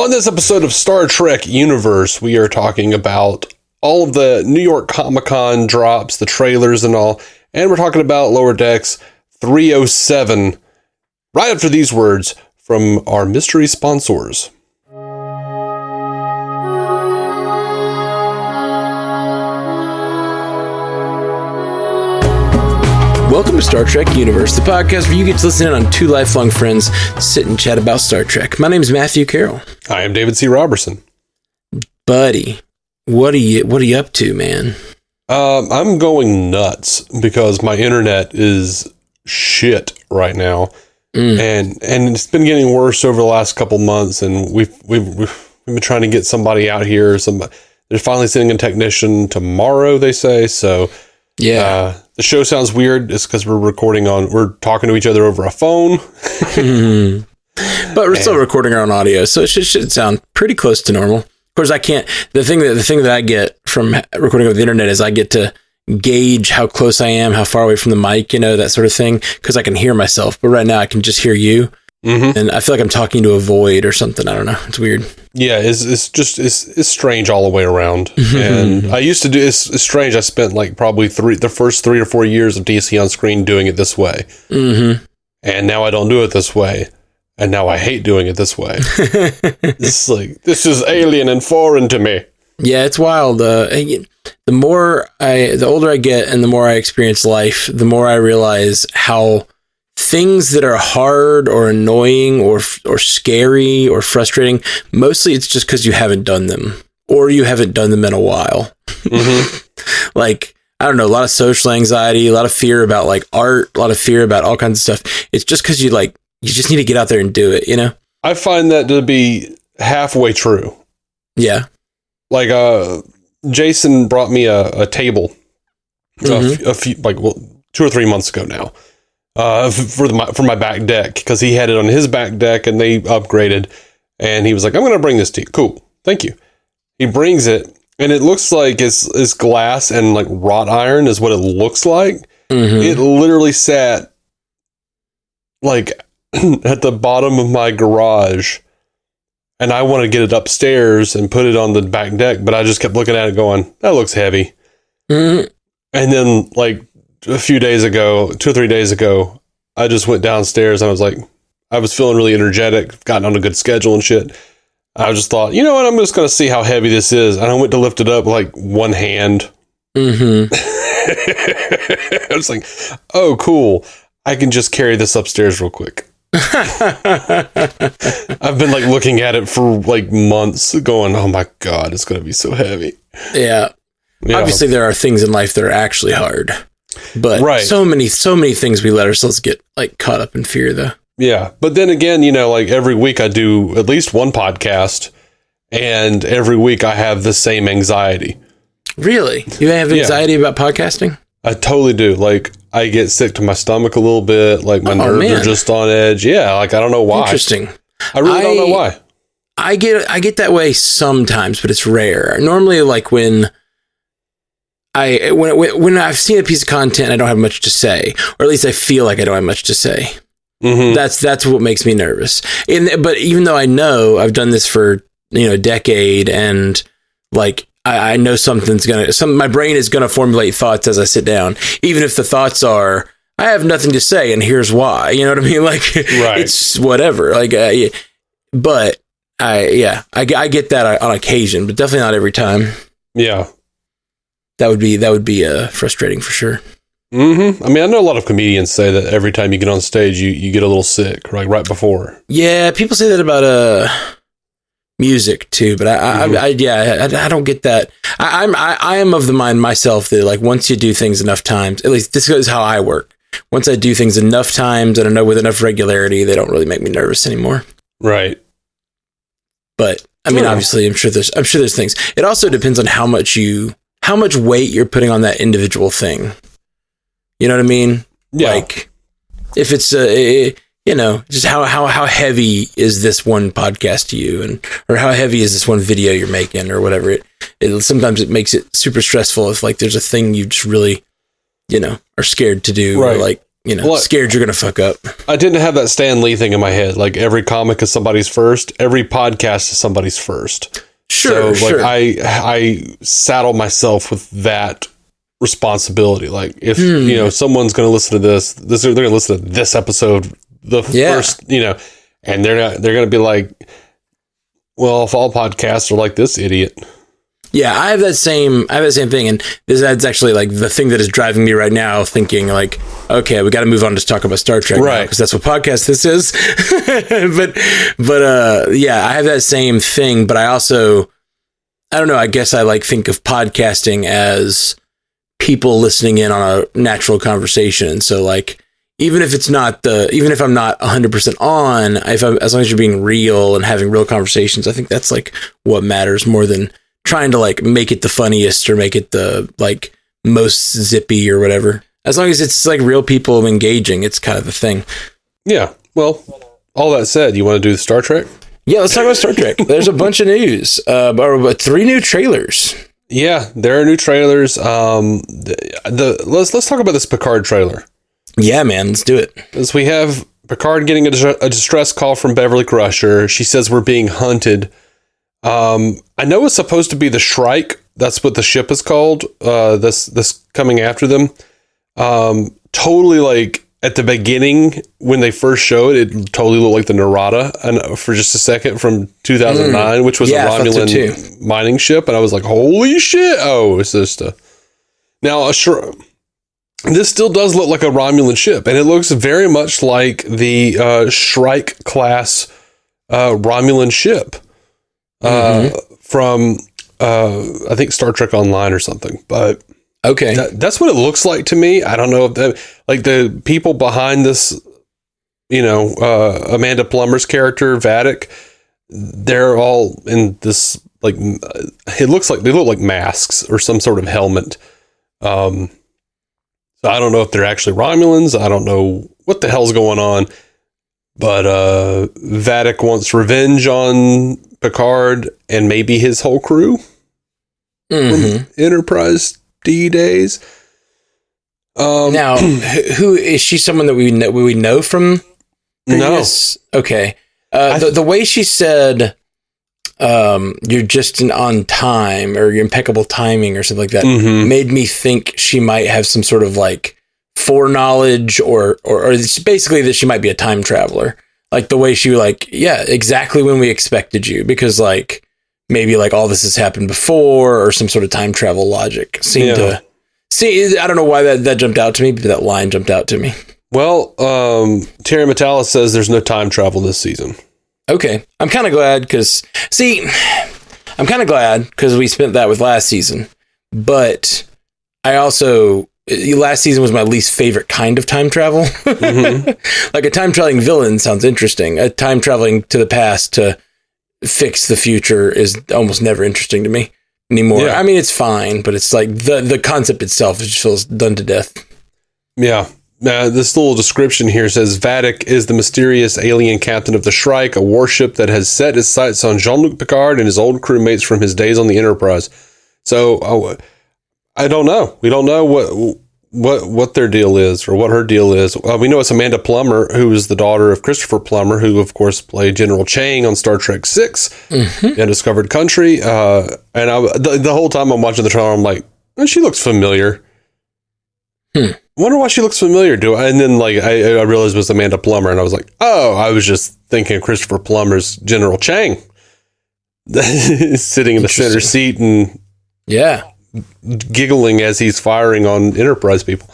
On this episode of Star Trek Universe, we are talking about all of the New York Comic-Con drops, the trailers and all, and we're talking about Lower Decks 307, right after these words from our mystery sponsors. Welcome to Star Trek Universe, the podcast where you get to listen in on two lifelong friends sit and chat about Star Trek. My name is Matthew Carroll. I am David C. Robertson. Buddy, what are you up to, man? I'm going nuts because my internet is shit right now, and it's been getting worse over the last couple months. And we've been trying to get somebody out here. They're finally sending a technician tomorrow, they say. So yeah. The show sounds weird. It's because we're talking to each other over a phone. But we're still recording our own audio, so it should sound pretty close to normal. Of course, I can't. The thing that I get from recording over the internet is I get to gauge how close I am, how far away from the mic, that sort of thing, because I can hear myself. But right now, I can just hear you, and I feel like I'm talking to a void or something. I don't know. It's weird. Yeah, it's strange all the way around. And I used to do it's strange. I spent like probably the first 3 or 4 years of DC on Screen doing it this way, and now I don't do it this way. And now I hate doing it this way. It's like, this is alien and foreign to me. Yeah, it's wild. The older I get and the more I experience life, the more I realize how things that are hard or annoying or scary or frustrating, mostly it's just because you haven't done them or you haven't done them in a while. Like, I don't know, a lot of social anxiety, a lot of fear about like art, a lot of fear about all kinds of stuff. It's just because you just need to get out there and do it, I find that to be halfway true. Yeah. Like, Jason brought me a table a few, 2 or 3 months ago now, for my back deck, because he had it on his back deck and they upgraded, and he was like, I'm going to bring this to you. Cool. Thank you. He brings it and it looks like it's glass and like wrought iron is what it looks like. It literally sat like at the bottom of my garage, and I want to get it upstairs and put it on the back deck, but I just kept looking at it going, that looks heavy. And then like a few days ago, 2 or 3 days ago, I just went downstairs and I was feeling really energetic, gotten on a good schedule and shit. I just thought, you know what, I'm just going to see how heavy this is. And I went to lift it up like one hand. I was like, oh, cool. I can just carry this upstairs real quick. I've been like looking at it for like months going, oh my God, it's going to be so heavy. Yeah. Obviously there are things in life that are actually hard, but so many things we let ourselves get like caught up in fear though. Yeah. But then again, like every week I do at least one podcast, and every week I have the same anxiety. Really? You have anxiety about podcasting? I totally do. Like, I get sick to my stomach a little bit. Like, my nerves are just on edge. Yeah, like, I don't know why. Interesting. I really don't know why. I get that way sometimes, but it's rare. Normally, like, when I've seen a piece of content and I don't have much to say, or at least I feel like I don't have much to say. That's what makes me nervous. But even though I know I've done this for, a decade, and, like, I know my brain is going to formulate thoughts as I sit down, even if the thoughts are, I have nothing to say and here's why, you know what I mean? Like, it's whatever. Like, but I get that on occasion, but definitely not every time. Yeah. That would be frustrating for sure. I mean, I know a lot of comedians say that every time you get on stage, you get a little sick, right before. Yeah. People say that about, music too, but I don't get that. I am of the mind myself that like once you do things enough times, at least this is how I work. Once I do things enough times and I know with enough regularity, they don't really make me nervous anymore. Right. But I mean, obviously, I'm sure there's things. It also depends on how much weight you're putting on that individual thing. You know what I mean? Yeah. Like if it's just how heavy is this one podcast to you, or how heavy is this one video you're making, or whatever. Sometimes it makes it super stressful if like there's a thing you just really, are scared to do, right. Or like scared you're going to fuck up. I didn't have that Stan Lee thing in my head. Like every comic is somebody's first. Every podcast is somebody's first. Sure. I saddle myself with that responsibility. Like if, someone's going to listen to this, they're going to listen to this episode, first, and they're going to be like, well, if all podcasts are like this idiot. Yeah, I have that same thing, and that's actually like the thing that is driving me right now, thinking like, okay, we got to move on to talk about Star Trek, right? Because that's what podcast this is. but yeah, I have that same thing, but I don't know. I guess I think of podcasting as people listening in on a natural conversation. So like, even if I'm not 100% on, as long as you're being real and having real conversations, I think that's like what matters more than trying to like make it the funniest or make it the like most zippy or whatever. As long as it's like real people engaging, it's kind of the thing. Yeah. Well, all that said, you want to do Star Trek? Yeah, let's talk about Star Trek. There's a bunch of news, but 3 new trailers. Yeah, there are new trailers. Let's talk about this Picard trailer. Yeah, man, let's do it. As we have Picard getting a distress call from Beverly Crusher. She says we're being hunted. I know it's supposed to be the Shrike. That's what the ship is called. This coming after them. Totally like at the beginning when they first showed it totally looked like the Narada, and for just a second from 2009, which was a Romulan mining ship, and I was like, holy shit! Oh, it's just now this still does look like a Romulan ship, and it looks very much like the Shrike class Romulan ship. From I think Star Trek Online or something, but okay, that's what it looks like to me. I don't know if the people behind this, Amanda Plummer's character Vadic, they're all in this like it looks like they look like masks or some sort of helmet. So I don't know if they're actually Romulans. I don't know what the hell's going on, but Vadic wants revenge on Picard and maybe his whole crew from Enterprise D days. Now, who is she? Someone that we know from previous? No. Okay. The way she said, "You're just on time" or "You're impeccable timing" or something like that, made me think she might have some sort of like foreknowledge, or it's basically that she might be a time traveler. Like the way she exactly when we expected you, because like maybe like all this has happened before or some sort of time travel logic seemed to see. I don't know why that jumped out to me, but that line jumped out to me. Well, Terry Matalas says there's no time travel this season. Okay. I'm kind of glad because we spent that with last season, but I also, last season was my least favorite kind of time travel. Like a time traveling villain sounds interesting. A time traveling to the past to fix the future is almost never interesting to me anymore. Yeah. I mean, it's fine, but it's like the concept itself just feels done to death. Yeah. This little description here says Vadic is the mysterious alien captain of the Shrike, a warship that has set its sights on Jean-Luc Picard and his old crewmates from his days on the Enterprise. So, I don't know. We don't know what their deal is or what her deal is. We know it's Amanda Plummer, who is the daughter of Christopher Plummer, who of course played General Chang on Star Trek VI, Undiscovered Country. And the whole time I'm watching the trailer, I'm like, she looks familiar. I wonder why she looks familiar. And then I realized it was Amanda Plummer, and I was like, oh, I was just thinking Christopher Plummer's General Chang, sitting in the center seat and giggling as he's firing on Enterprise people.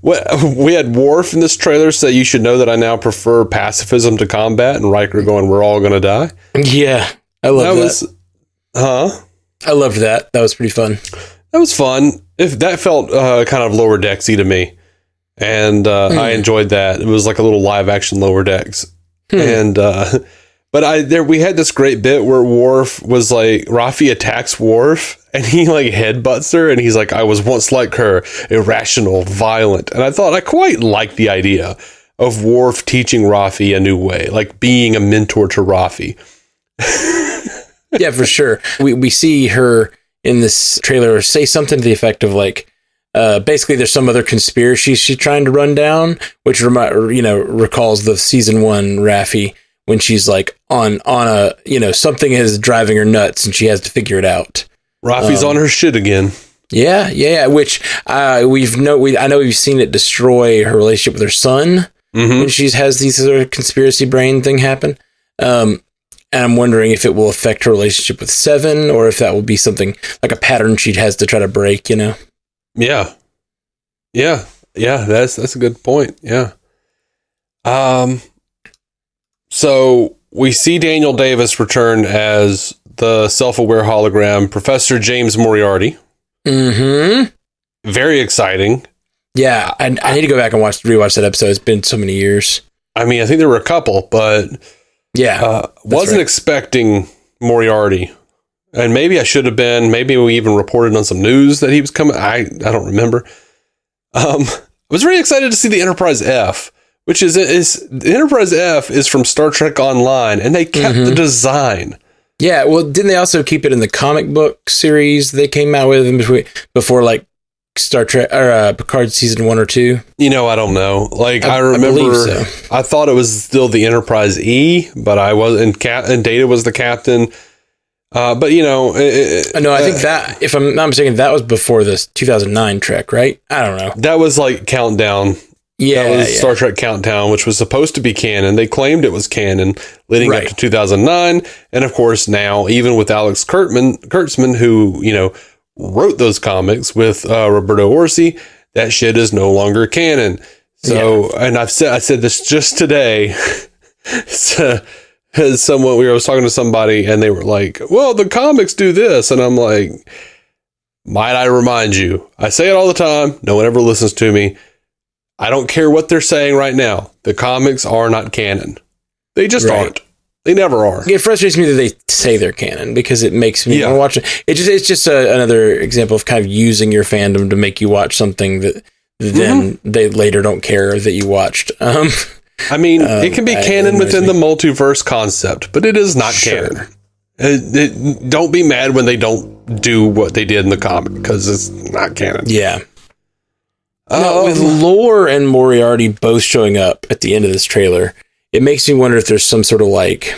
We had Worf in this trailer say, you should know that I now prefer pacifism to combat, and Riker going, we're all going to die. Yeah, I love that. I loved that. That was pretty fun. That was fun. If that felt kind of Lower Decksy to me, and I enjoyed that. It was like a little live action Lower Decks, and but we had this great bit where Worf was like, Raffi attacks Worf, and he like headbutts her, and he's like, I was once like her, irrational, violent, and I thought I quite liked the idea of Worf teaching Raffi a new way, like being a mentor to Raffi. Yeah, for sure. We see her in this trailer say something to the effect of like, basically there's some other conspiracy she's trying to run down, which recalls the season 1 Raffi when she's like on a, something is driving her nuts and she has to figure it out. Raffi's on her shit again. Yeah. Which I know we've seen it destroy her relationship with her son when she has these sort of conspiracy brain thing happen. And I'm wondering if it will affect her relationship with Seven, or if that will be something like a pattern she has to try to break. Yeah. That's a good point. Yeah. So we see Daniel Davis return as the self-aware hologram, Professor James Moriarty. Mm-hmm. Very exciting. Yeah, I need to go back and rewatch that episode. It's been so many years. I mean, I think there were a couple, but wasn't expecting Moriarty. And maybe I should have been. Maybe we even reported on some news that he was coming. I don't remember. I was very excited to see the Enterprise F, which is the Enterprise F is from Star Trek Online, and they kept the design. Yeah, well, didn't they also keep it in the comic book series they came out with before like Star Trek or Picard season 1 or 2? I don't know. Like I remember, I thought it was still the Enterprise E, but I was and Data was the captain. But no, I think that if I'm not mistaken, that was before this 2009 Trek, right? I don't know. That was like Countdown. Yeah, that was Star Trek Countdown, which was supposed to be canon. They claimed it was canon leading up to 2009, and of course now, even with Alex Kurtzman, who wrote those comics with Roberto Orci, that shit is no longer canon. So, and I said this just today. I was talking to somebody, and they were like, "Well, the comics do this," and I'm like, "Might I remind you? I say it all the time. No one ever listens to me. I don't care what they're saying right now. The comics are not canon. They just aren't. They never are." It frustrates me that they say they're canon because it makes me want to watch it. It's just another example of kind of using your fandom to make you watch something that then they later don't care that you watched. I mean, it can be canon within the multiverse concept, but it is not canon. Don't be mad when they don't do what they did in the comic because it's not canon. Yeah. With Lore and Moriarty both showing up at the end of this trailer, it makes me wonder if there's some sort of like,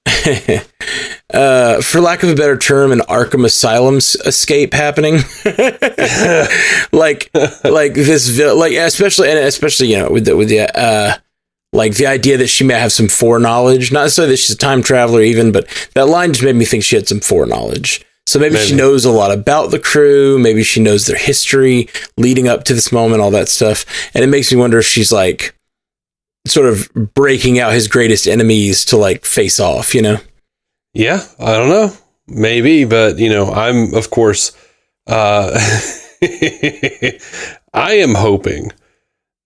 for lack of a better term, an Arkham Asylum escape happening. like this, especially with the like the idea that she may have some foreknowledge. Not necessarily that she's a time traveler, even, but that line just made me think she had some foreknowledge. So maybe she knows a lot about the crew. Maybe she knows their history leading up to this moment, all that stuff. And it makes me wonder if she's like sort of breaking out his greatest enemies to like face off, Yeah, I don't know. Maybe, but I'm of course, I am hoping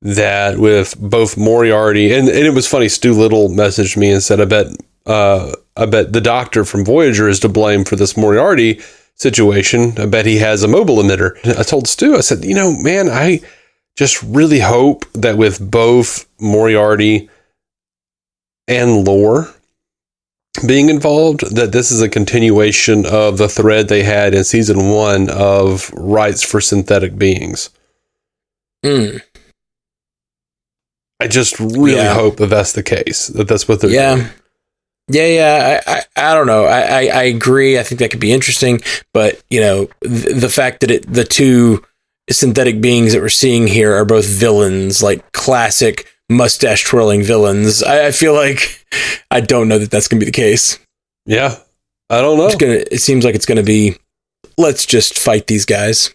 that with both Moriarty and it was funny, Stu Little messaged me and said, I bet the Doctor from Voyager is to blame for this Moriarty situation. I bet he has a mobile emitter. I told Stu, I said, man, I just really hope that with both Moriarty and Lore being involved, that this is a continuation of the thread they had in season 1 of rights for synthetic beings. I just really hope that that's the case, that that's what they're doing. Yeah. I don't know. I agree. I think that could be interesting, but the fact that the two synthetic beings that we're seeing here are both villains, like classic mustache twirling villains. I feel like I don't know that that's going to be the case. Yeah. I don't know. It seems like it's going to be, let's just fight these guys.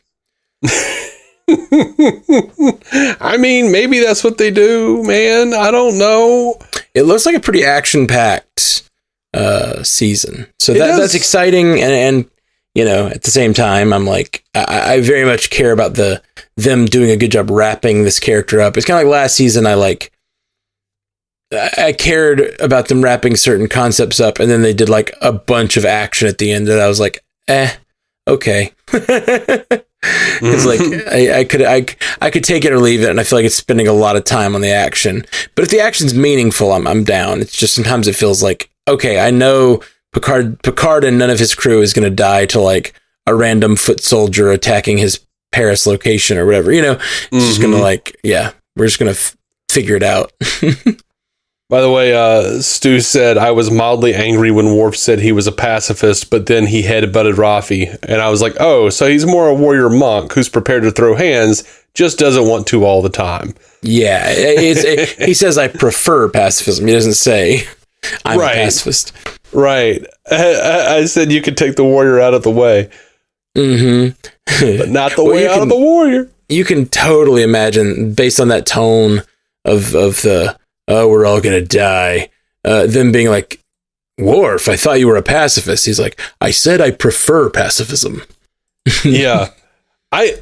I mean, maybe that's what they do, man. I don't know. It looks like a pretty action-packed season. So that's exciting. And at the same time, I'm like, I very much care about them doing a good job wrapping this character up. It's kind of like last season. I cared about them wrapping certain concepts up, and then they did like a bunch of action at the end, and I was like, okay. It's like I could take it or leave it, and I feel like it's spending a lot of time on the action. But if the action's meaningful, I'm down. It's just sometimes it feels like, okay, I know Picard and none of his crew is going to die to like a random foot soldier attacking his Paris location or whatever, it's just going to we're just going to figure it out. By the way, Stu said, I was mildly angry when Worf said he was a pacifist, but then he headbutted Rafi. And I was like, oh, so he's more a warrior monk who's prepared to throw hands, just doesn't want to all the time. Yeah. He says, I prefer pacifism. He doesn't say I'm a pacifist. Right. I said you could take the warrior out of the way. Mm-hmm. But not the way out of the warrior. You can totally imagine, based on that tone of the, oh, we're all going to die, them being like, Worf, I thought you were a pacifist. He's like, I said I prefer pacifism. Yeah.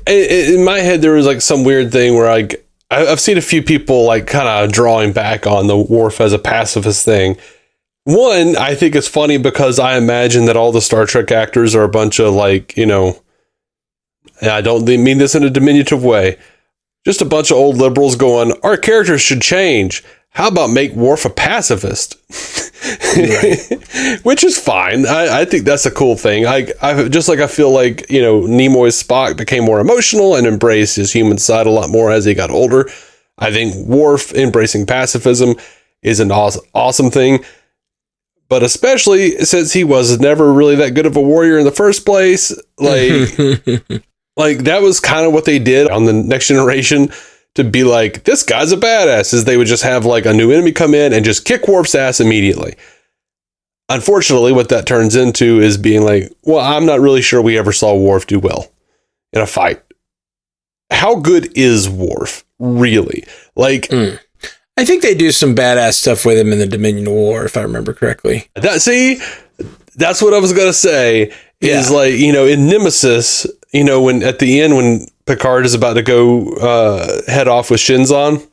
In my head, there was like some weird thing where I've seen a few people like kind of drawing back on the Worf as a pacifist thing. One, I think it's funny because I imagine that all the Star Trek actors are a bunch of like, and I don't mean this in a diminutive way, just a bunch of old liberals going, our characters should change. How about make Worf a pacifist? Right. Which is fine. I think that's a cool thing. I feel like, Nimoy's Spock became more emotional and embraced his human side a lot more as he got older. I think Worf embracing pacifism is an awesome thing. But especially since he was never really that good of a warrior in the first place, like that was kind of what they did on the Next Generation to be like, this guy's a badass, is they would just have like a new enemy come in and just kick Worf's ass immediately. Unfortunately, what that turns into is being like, well, I'm not really sure we ever saw Worf do well in a fight. How good is Worf, really? Like... I think they do some badass stuff with him in the Dominion War, if I remember correctly. That's what I was going to say, is like, in Nemesis, when at the end, when Picard is about to go head off with Shinzon,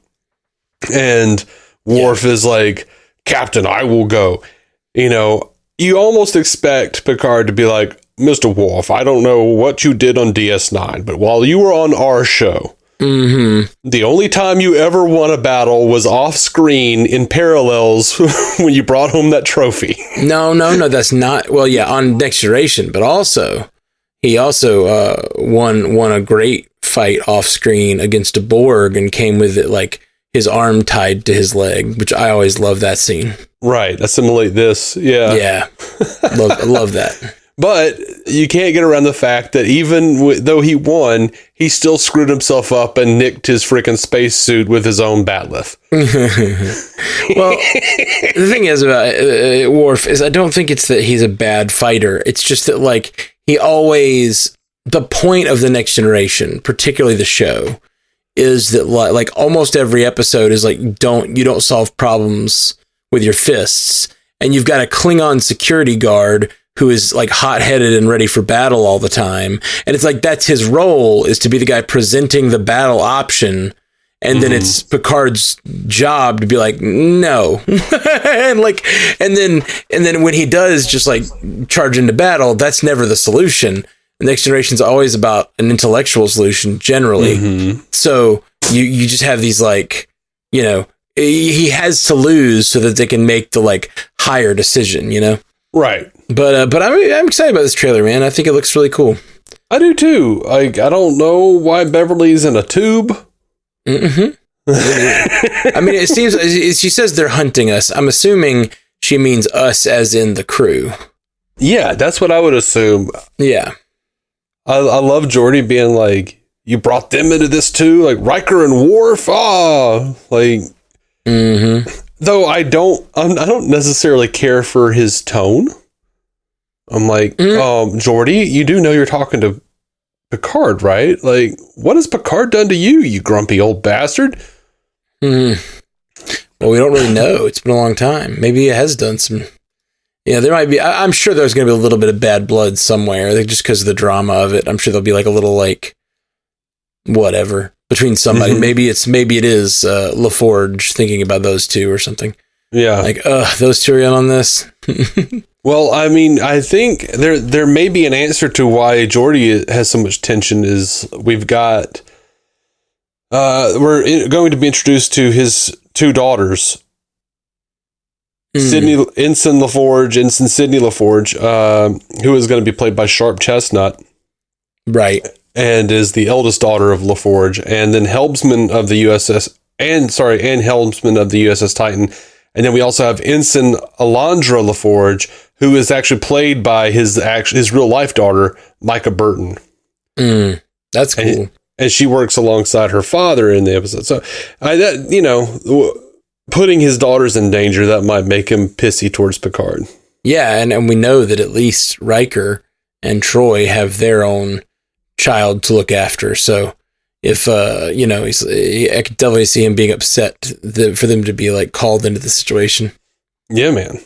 and Worf is like, Captain, I will go. You almost expect Picard to be like, Mr. Worf, I don't know what you did on DS9, but while you were on our show, the only time you ever won a battle was off screen in Parallels when you brought home that trophy. No, that's not. Well, yeah, on Next Generation, but he also won a great fight off screen against a Borg and came with it like his arm tied to his leg, which I always love that scene. Right, assimilate this. Yeah, love that. But you can't get around the fact that even though he won, he still screwed himself up and nicked his freaking spacesuit with his own batleth. Well, the thing is about Worf is I don't think it's that he's a bad fighter. It's just that like he always, the point of the Next Generation, particularly the show, is that like almost every episode is like, you don't solve problems with your fists, and you've got a Klingon security guard who is like hot-headed and ready for battle all the time. And it's like, that's his role, is to be the guy presenting the battle option. And then it's Picard's job to be like, no. and then when he does just like charge into battle, that's never the solution. The Next Generation's always about an intellectual solution generally. So you just have these like, he has to lose so that they can make the like higher decision, Right. But I'm excited about this trailer, man. I think it looks really cool. I do too. Like, I don't know why Beverly's in a tube. I mean, it seems she says they're hunting us. I'm assuming she means us as in the crew. Yeah, that's what I would assume. Yeah. I love Geordi being like, you brought them into this too? Like Riker and Worf? Like... Though I don't necessarily care for his tone. I'm like, Geordi, you do know you're talking to Picard, right? Like, what has Picard done to you, you grumpy old bastard? Well, we don't really know. It's been a long time. Maybe he has done some. Yeah, there might be. I'm sure there's going to be a little bit of bad blood somewhere, like, just because of the drama of it. I'm sure there'll be like a little like whatever between somebody. Maybe it is LaForge thinking about those two or something. Yeah, like those two are in on this. Well, I mean, I think there may be an answer to why Geordi has so much tension. Is we've got we're going to be introduced to his two daughters, Ensign Sidney LaForge, who is going to be played by Sharp Chestnut, right? and is the eldest daughter of LaForge, and then helmsman of the helmsman of the USS Titan. And then we also have Ensign Alondra LaForge, who is actually played by his real life daughter, Micah Burton. That's cool. And she works alongside her father in the episode. So, putting his daughters in danger, that might make him pissy towards Picard. Yeah, and we know that at least Riker and Troy have their own child to look after. So if, I could definitely see him being upset for them to be like called into the situation. Yeah, man.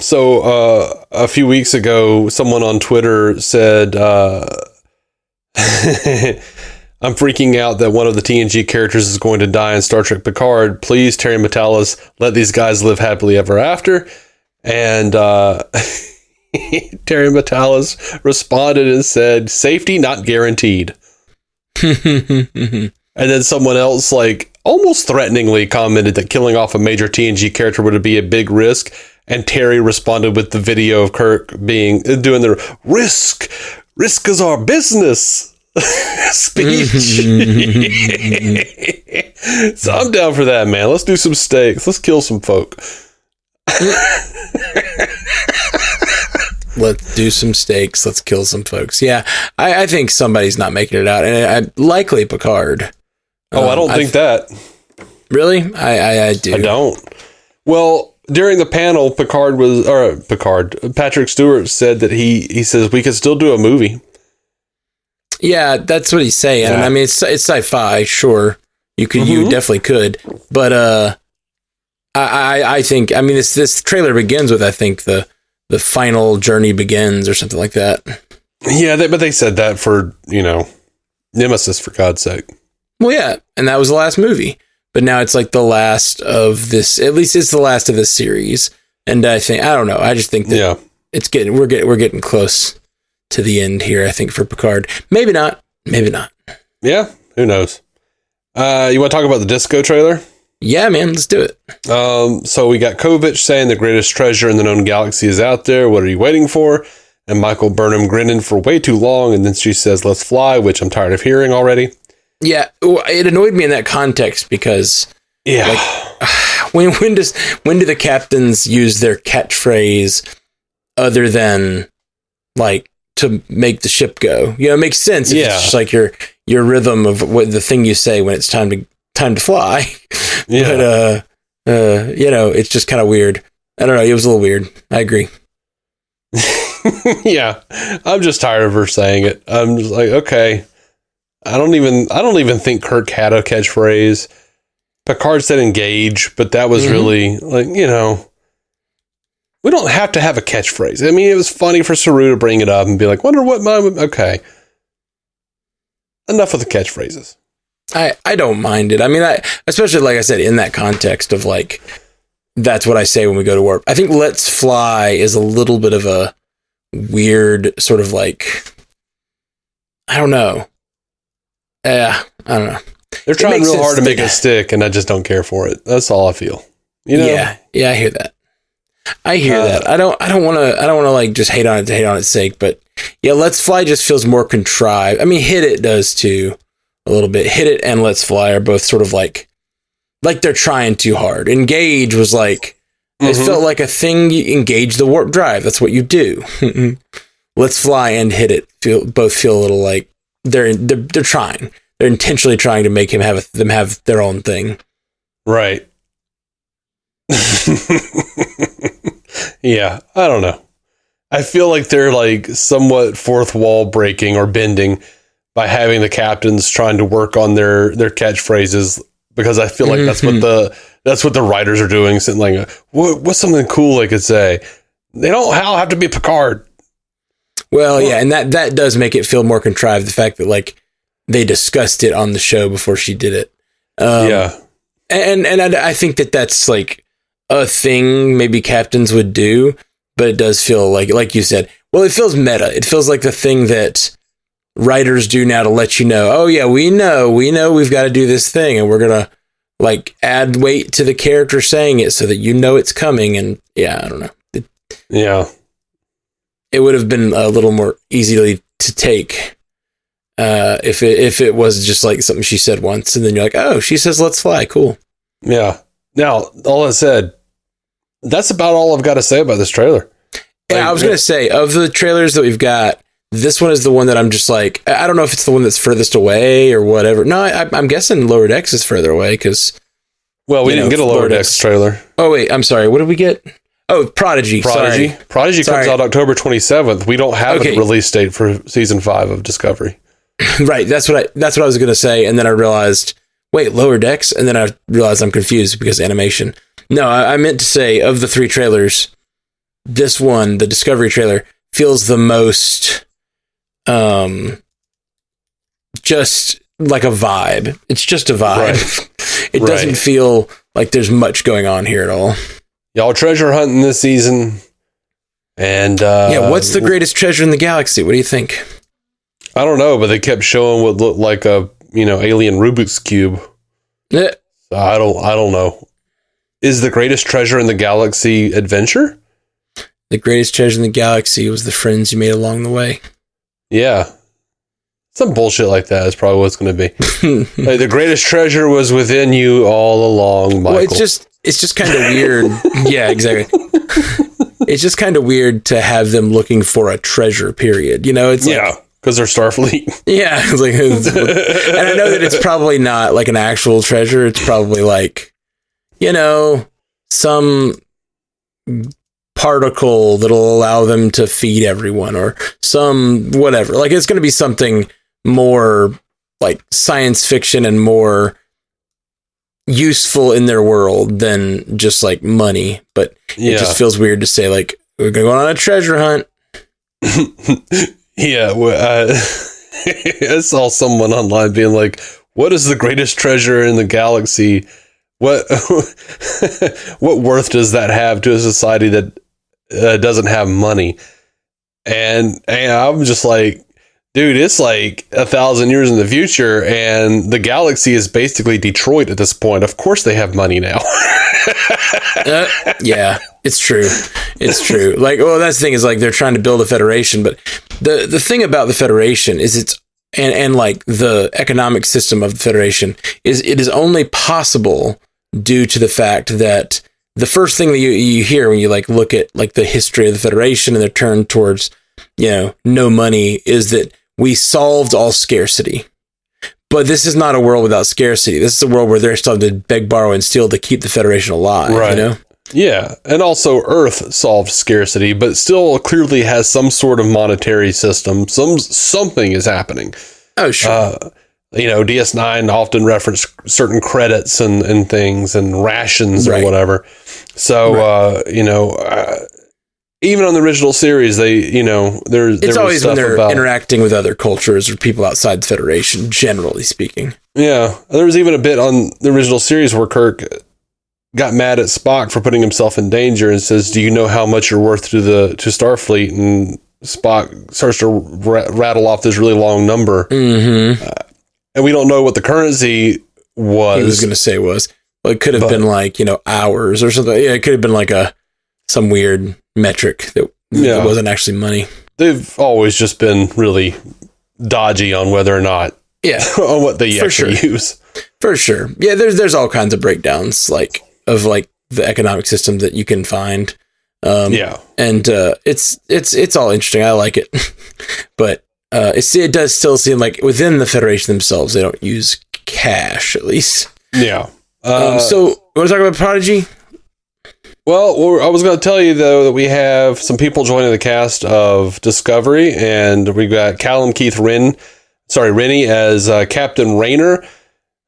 So a few weeks ago, someone on Twitter said, I'm freaking out that one of the TNG characters is going to die in Star Trek Picard. Please, Terry Matalas, let these guys live happily ever after. And Terry Matalas responded and said, safety not guaranteed. And then someone else, like, almost threateningly commented that killing off a major TNG character would be a big risk. And Terry responded with the video of Kirk doing the risk is our business speech. So I'm down for that, man. Let's do some steaks. Let's kill some folk. Let's do some steaks. Let's kill some folks. Yeah, I think somebody's not making it out, and likely Picard. I don't think that. Really? I do. I don't. Well, during the panel, Patrick Stewart said that he says we could still do a movie. Yeah, that's what he's saying. Yeah. I mean, it's sci-fi, sure. You definitely could, but I think, I mean, this trailer begins with, I think, the final journey begins or something like that. Yeah, but they said that for, Nemesis, for God's sake. Well, yeah, and that was the last movie, but now it's like the last of this. At least it's the last of this series, and I don't know. I just think that we're getting close to the end here. I think for Picard, maybe not. Yeah, who knows? You want to talk about the Disco trailer? Yeah, man, let's do it. So we got Kovic saying the greatest treasure in the known galaxy is out there. What are you waiting for? And Michael Burnham grinning for way too long, and then she says, "Let's fly," which I'm tired of hearing already. Yeah, it annoyed me in that context because, when do the captains use their catchphrase other than like to make the ship go? It makes sense. If it's just like your rhythm of what the thing you say when it's time to fly. Yeah. But it's just kind of weird. I don't know. It was a little weird. I agree. Yeah, I'm just tired of her saying it. I'm just like, okay. I don't even think Kirk had a catchphrase. Picard said engage, but that was really like, we don't have to have a catchphrase. I mean, it was funny for Saru to bring it up and be like, wonder what okay. Enough with the catchphrases. I don't mind it. I mean, especially like I said, in that context of like, that's what I say when we go to warp. I think "Let's fly" is a little bit of a weird sort of like, I don't know. I don't know. They're trying real hard to make it stick, and I just don't care for it. That's all I feel. Yeah, I hear that. I don't want to like just hate on it to hate on its sake, but yeah, "Let's fly" just feels more contrived. I mean, "Hit It" does too, a little bit. "Hit It" and "Let's fly" are both sort of like they're trying too hard. "Engage" was like, it felt like a thing. You engage the warp drive. That's what you do. "Let's fly" and "Hit It" both feel a little like they're trying. They're intentionally trying to make them have their own thing. Right. Yeah, I don't know. I feel like they're like somewhat fourth wall breaking or bending by having the captains trying to work on their catchphrases, because I feel like that's what the writers are doing. Sitting like, what's something cool they could say? They don't have to be Picard. Well, yeah, and that does make it feel more contrived. The fact that like they discussed it on the show before she did it. And I think that's like a thing maybe captains would do, but it does feel like you said, well, it feels meta. It feels like the thing that writers do now to let you know, oh yeah, we know we've got to do this thing, and we're going to like add weight to the character saying it so that it's coming. And yeah, I don't know. Yeah. It would have been a little more easily to take if it was just like something she said once, and then you're like, oh, she says let's fly, cool. Yeah. Now, all that said, that's about all I've got to say about this trailer. Yeah, I was gonna say, of the trailers that we've got, this one is the one that I'm just like, I don't know if it's the one that's furthest away or whatever. No, I'm guessing Lower Decks is further away because. Well, we didn't get a Lower Decks trailer. Oh wait, I'm sorry. What did we get? Oh, Prodigy. Prodigy comes out October 27th. We don't have a release date for season 5 of Discovery. Right. That's what I was gonna say, and then I realized, wait, Lower Decks, and then I realized I'm confused because animation. No, I meant to say, of the 3 trailers, this one, the Discovery trailer, feels the most, just like a vibe. It's just a vibe. Right. It doesn't feel like there's much going on here at all. Y'all treasure hunting this season. And what's the greatest treasure in the galaxy? What do you think? I don't know, but they kept showing what looked like a, alien Rubik's Cube. Yeah. So I don't know. Is the greatest treasure in the galaxy adventure? The greatest treasure in the galaxy was the friends you made along the way. Yeah. Some bullshit like that is probably what it's going to be. Like, the greatest treasure was within you all along, Michael. Well, it's just kind of weird. Yeah, exactly. It's just kind of weird to have them looking for a treasure, period. It's like, because they're Starfleet. Yeah. It's like, and I know that it's probably not like an actual treasure. It's probably like, some particle that'll allow them to feed everyone or some whatever. Like, it's going to be something more like science fiction and more useful in their world than just like money. But it just feels weird to say, like, we're going to go on a treasure hunt. Yeah. I saw someone online being like, what is the greatest treasure in the galaxy? What worth does that have to a society that doesn't have money? And I'm just like, dude, it's like 1,000 years in the future, and the galaxy is basically Detroit at this point. Of course, they have money now. Yeah, it's true. It's true. Like, well, that's the thing is, like, they're trying to build a federation, but the thing about the federation is and like the economic system of the federation is it is only possible due to the fact that the first thing that you hear when you like look at like the history of the Federation and their turn towards, no money is that we solved all scarcity. But this is not a world without scarcity. This is a world where they're still to beg, borrow, and steal to keep the Federation alive, right. Yeah, and also Earth solved scarcity, but still clearly has some sort of monetary system. Something is happening. Oh, sure. DS9 often reference certain credits and things and rations or whatever. So, even on the original series, it's always when they're interacting with other cultures or people outside the Federation, generally speaking. Yeah. There was even a bit on the original series where Kirk got mad at Spock for putting himself in danger and says, do you know how much you're worth to Starfleet? And Spock starts to rattle off this really long number. Mm-hmm. And we don't know what the currency was. He was going to say it could have been like, hours or something. Yeah, it could have been like some weird metric that wasn't actually money. They've always just been really dodgy on whether or not, on what they actually use. For sure. Yeah, there's all kinds of breakdowns of the economic system that you can find. And it's all interesting. I like it. But it does still seem like within the Federation themselves, they don't use cash, at least. Yeah. So, you want to talk about Prodigy? Well, I was going to tell you, though, that we have some people joining the cast of Discovery, and we've got Callum Keith Rennie as Captain Rayner,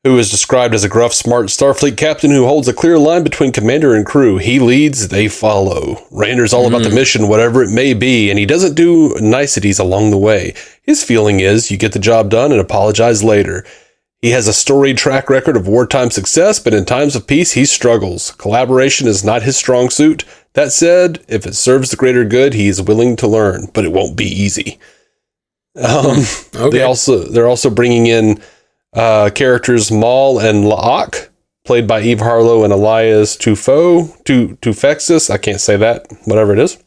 who is described as a gruff, smart Starfleet captain who holds a clear line between commander and crew. He leads, they follow. Rayner's all about the mission, whatever it may be, and he doesn't do niceties along the way. His feeling is, you get the job done and apologize later. He has a storied track record of wartime success, but in times of peace, he struggles. Collaboration is not his strong suit. That said, if it serves the greater good, he is willing to learn, but it won't be easy. They're also bringing in characters Maul and La'ak, played by Eve Harlow and Elias Tufexis. I can't say that, whatever it is.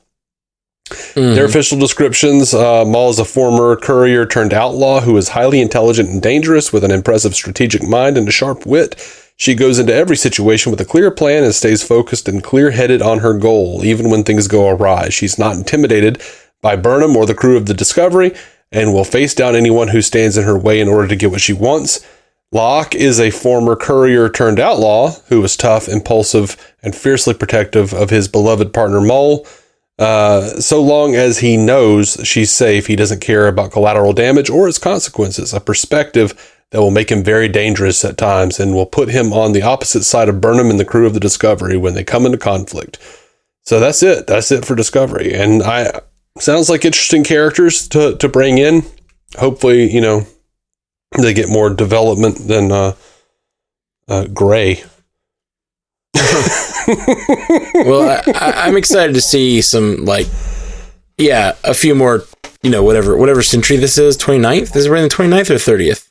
Their official descriptions, Maul is a former courier turned outlaw who is highly intelligent and dangerous with an impressive strategic mind and a sharp wit. She goes into every situation with a clear plan and stays focused and clear-headed on her goal, even when things go awry. She's not intimidated by Burnham or the crew of the Discovery and will face down anyone who stands in her way in order to get what she wants. Locke is a former courier turned outlaw who is tough, impulsive, and fiercely protective of his beloved partner Maul. So long as he knows she's safe, he doesn't care about collateral damage or its consequences, a perspective that will make him very dangerous at times and will put him on the opposite side of Burnham and the crew of the Discovery when they come into conflict. So that's it. That's it for Discovery. And sounds like interesting characters to bring in. Hopefully, they get more development than Gray. Well, I'm excited to see some, a few more, whatever century this is, 29th? This is around the 29th or 30th?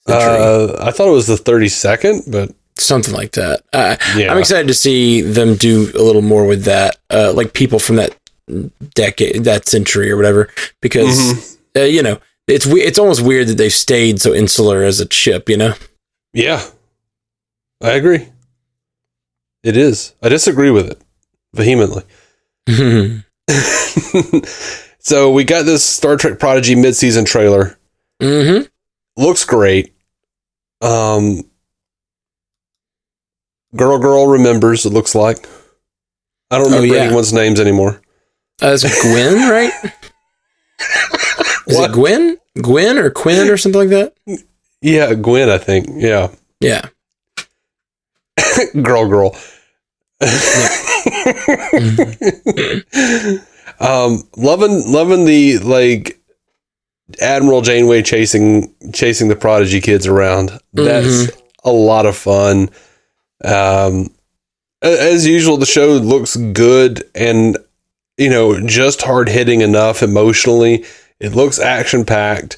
I thought it was the 32nd, but something like that. I'm excited to see them do a little more with that, like people from that decade, that century or whatever, because, it's almost weird that they've stayed so insular as a ship, Yeah, I agree. It is. I disagree with it vehemently. So we got this Star Trek Prodigy mid-season trailer. Mm-hmm. Looks great. Girl remembers, it looks like. I don't remember anyone's names ananymore. It's Gwen, right? Is it Gwen? Gwen or Quinn or something like that? Yeah, Gwen, I think. Yeah. Yeah. Girl. Loving the Admiral Janeway chasing the Prodigy kids around. That's a lot of fun. As usual, the show looks good and just hard hitting enough emotionally. It looks action packed.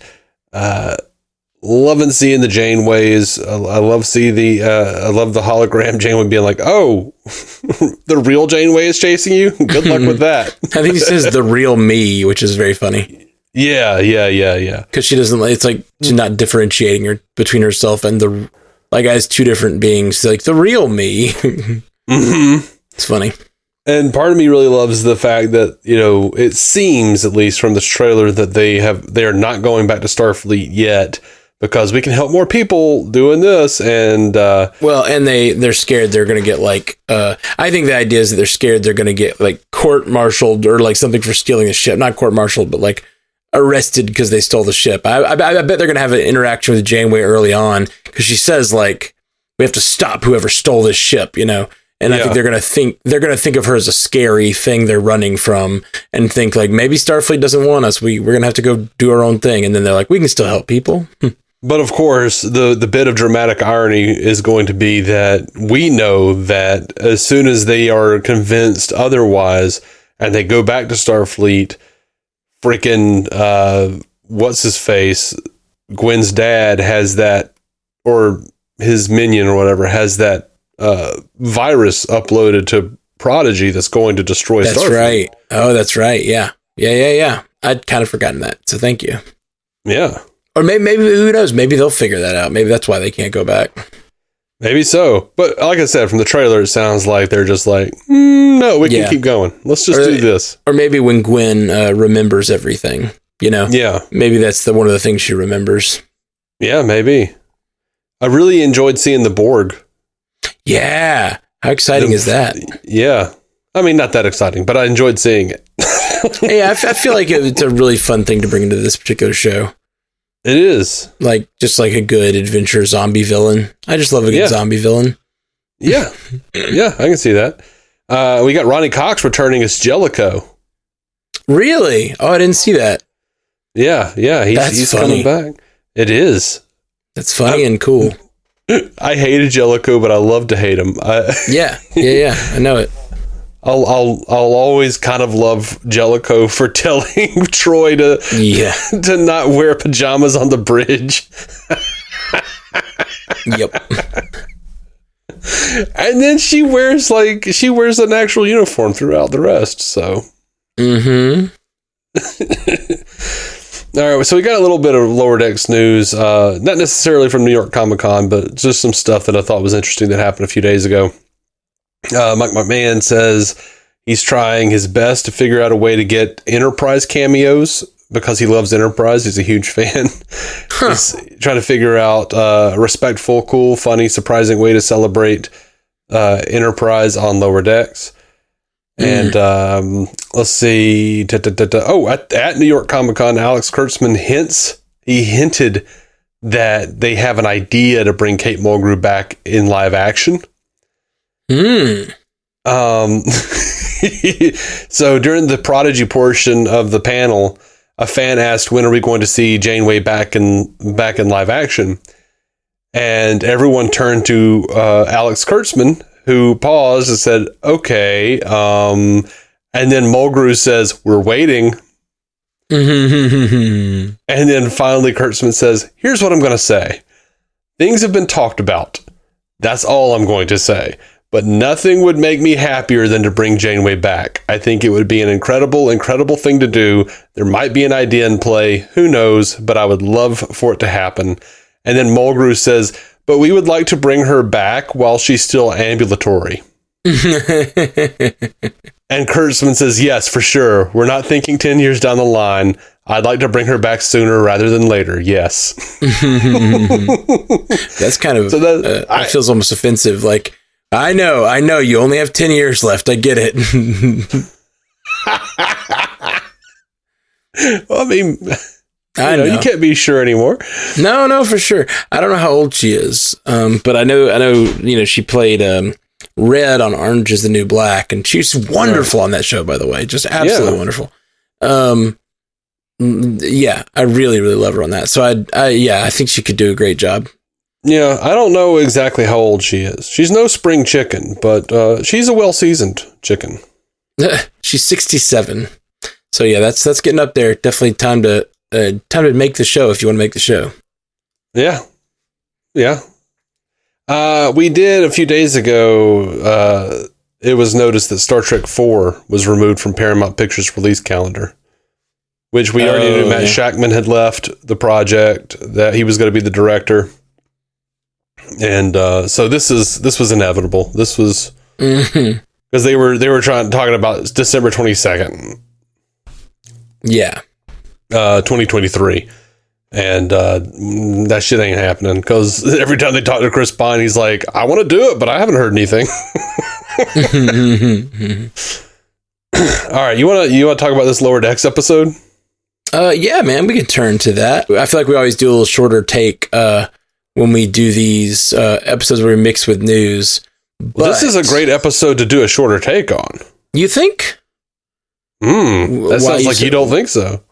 Loving seeing the Janeways. I love the hologram Janeway being like, "Oh, the real Janeway is chasing you. Good luck with that." I think he says the real me, which is very funny. Yeah. Because she doesn't. It's like she's not differentiating between herself and as two different beings. Like the real me. It's funny. And part of me really loves the fact that, it seems, at least from this trailer, that they are not going back to Starfleet yet because we can help more people doing this. And and they're scared they're going to get I think the idea is that they're scared they're going to get court-martialed or something for stealing the ship. Not court-martialed, but arrested because they stole the ship. I bet they're going to have an interaction with Janeway early on because she says we have to stop whoever stole this ship, And I think they're gonna think of her as a scary thing they're running from, and think maybe Starfleet doesn't want us. We're gonna have to go do our own thing, and then they're like, we can still help people. But of course, the bit of dramatic irony is going to be that we know that as soon as they are convinced otherwise, and they go back to Starfleet, freaking what's his face, Gwen's dad has that, or his minion or whatever has that virus uploaded to Prodigy that's going to destroy Starfleet. That's right. Oh, that's right. Yeah. I'd kind of forgotten that. So thank you. Yeah. Or maybe who knows? Maybe they'll figure that out. Maybe that's why they can't go back. Maybe so. But like I said, from the trailer, it sounds like they're just no, we can keep going. Let's just do this. Or maybe when Gwen remembers everything, Yeah. Maybe that's one of the things she remembers. Yeah, maybe. I really enjoyed seeing the Borg. Yeah. How exciting is that? Yeah. I mean, not that exciting, but I enjoyed seeing it. Yeah, I feel like it's a really fun thing to bring into this particular show. It is. Just like a good adventure zombie villain. I just love a good zombie villain. Yeah. Yeah, I can see that. We got Ronnie Cox returning as Jellicoe. Really? Oh, I didn't see that. Yeah. He's coming back. It is. That's funny and cool. I hated Jellicoe, but I love to hate him. Yeah. I know it. I'll always kind of love Jellicoe for telling Troy to not wear pajamas on the bridge. Yep. And then she wears an actual uniform throughout the rest. So Mm-hmm. All right, so we got a little bit of Lower Decks news, not necessarily from New York Comic Con, but just some stuff that I thought was interesting that happened a few days ago. Mike McMahon says he's trying his best to figure out a way to get Enterprise cameos because he loves Enterprise. He's a huge fan. He's trying to figure out a respectful, cool, funny, surprising way to celebrate Enterprise on Lower Decks. And let's see. Oh, at New York Comic Con, Alex Kurtzman hinted that they have an idea to bring Kate Mulgrew back in live action. So during the Prodigy portion of the panel, a fan asked, "When are we going to see Janeway back in live action?" And everyone turned to Alex Kurtzman, who paused and said, "Okay." And then Mulgrew says, "We're waiting." And then finally Kurtzman says, "Here's what I'm going to say. Things have been talked about. That's all I'm going to say. But nothing would make me happier than to bring Janeway back. I think it would be an incredible, incredible thing to do. There might be an idea in play. Who knows? But I would love for it to happen." And then Mulgrew says, "But we would like to bring her back while she's still ambulatory." And Kurtzman says, "Yes, for sure. We're not thinking 10 years down the line. I'd like to bring her back sooner rather than later. Yes." That's kind of, it feels almost offensive. Like, I know, you only have 10 years left. I get it. Well, I mean, you can't be sure anymore. No, for sure. I don't know how old she is, but I know, she played Red on Orange is the New Black, and she's wonderful on that show, by the way. Just absolutely wonderful. Yeah, I really, really love her on that. So I think she could do a great job. Yeah, I don't know exactly how old she is. She's no spring chicken, but she's a well-seasoned chicken. She's 67. So yeah, that's getting up there. Definitely time to make the show if you want to make the show. Yeah. We did a few days ago. It was noticed that Star Trek 4 was removed from Paramount Pictures' release calendar, which we already knew Matt Shackman had left the project, that he was going to be the director. And so this was inevitable. This was because they were talking about December 22nd. Yeah. 2023. And that shit ain't happening, because every time they talk to Chris Pine, he's like, "I want to do it, but I haven't heard anything." All right, you want to talk about this Lower Decks episode? Yeah, man, we can turn to that. I feel like we always do a little shorter take when we do these episodes where we mix with news. Well, this is a great episode to do a shorter take on. You think? That sounds like you don't think so.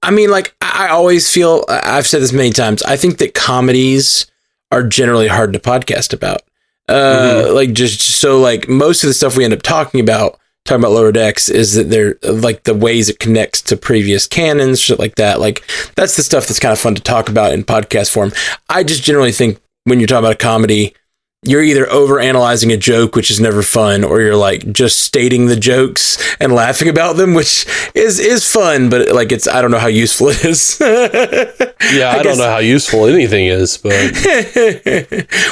I mean, like, I always feel, I've said this many times, I think that comedies are generally hard to podcast about. Like, just so, like, most of the stuff we end up talking about Lower Decks is that they're, like, the ways it connects to previous canons, shit like that. Like, that's the stuff that's kind of fun to talk about in podcast form. I just generally think when you're talking about a comedy, you're either over-analyzing a joke, which is never fun, or you're like just stating the jokes and laughing about them, which is fun, but like I don't know how useful it is. Yeah, I don't know how useful anything is, but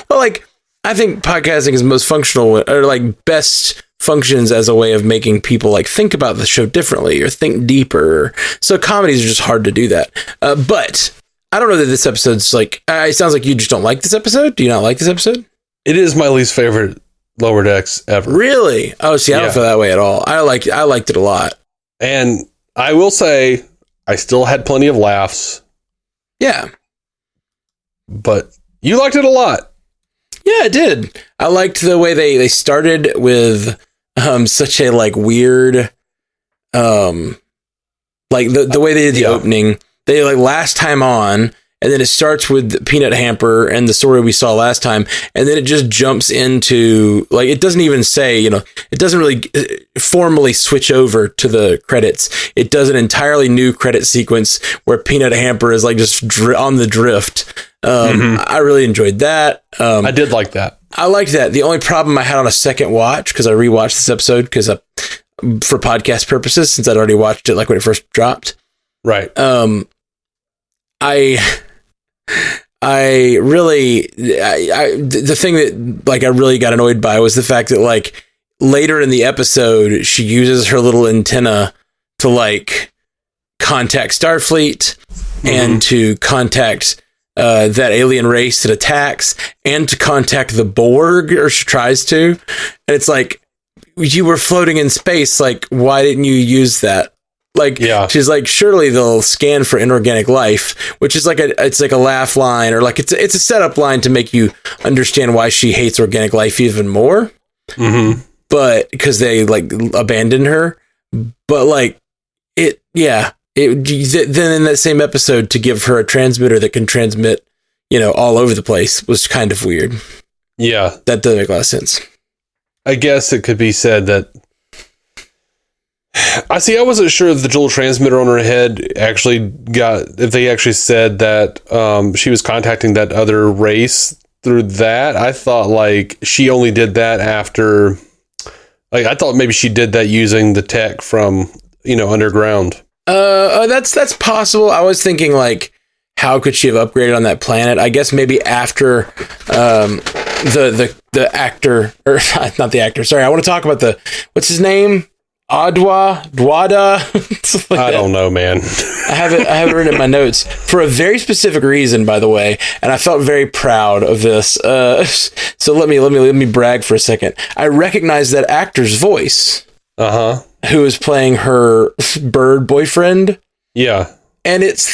well, like, I think podcasting is most functional, or like best functions as a way of making people like think about the show differently or think deeper. So comedies are just hard to do that. But I don't know that this episode's like, it sounds like you just don't like this episode. Do you not like this episode? It is my least favorite Lower Decks ever. Really? Oh, see, I don't feel that way at all. I liked it a lot. And I will say, I still had plenty of laughs. Yeah. But you liked it a lot. Yeah, I did. I liked the way they started with such a like weird, like the way they did the opening. They like last time on. And then it starts with Peanut Hamper and the story we saw last time. And then it just jumps into, like, it doesn't even say, it doesn't really formally switch over to the credits. It does an entirely new credit sequence where Peanut Hamper is like just on the drift. I really enjoyed that. I did like that. I liked that. The only problem I had on a second watch, because I rewatched this episode because for podcast purposes, since I'd already watched it like when it first dropped. Right. The thing that like I really got annoyed by was the fact that like later in the episode she uses her little antenna to like contact Starfleet and to contact that alien race that attacks and to contact the Borg, or she tries to, and it's like, you were floating in space, like why didn't you use that? Like, she's like, surely they'll scan for inorganic life, which is like it's like a laugh line, or like it's a setup line to make you understand why she hates organic life even more. But because they like abandoned her, but like then in that same episode to give her a transmitter that can transmit, all over the place was kind of weird. Yeah, that doesn't make a lot of sense. I guess it could be said that. I wasn't sure if the dual transmitter on her head if they actually said that she was contacting that other race through that. I thought like she only did that after, like, I thought maybe she did that using the tech from, underground. That's possible. I was thinking like, how could she have upgraded on that planet? I guess maybe after the actor, or not the actor. Sorry, I want to talk about what's his name? Dwada. Like I don't know, man. I have it written in my notes for a very specific reason, by the way, and I felt very proud of this. So let me brag for a second. I recognize that actor's voice. Who is playing her bird boyfriend? Yeah, and it's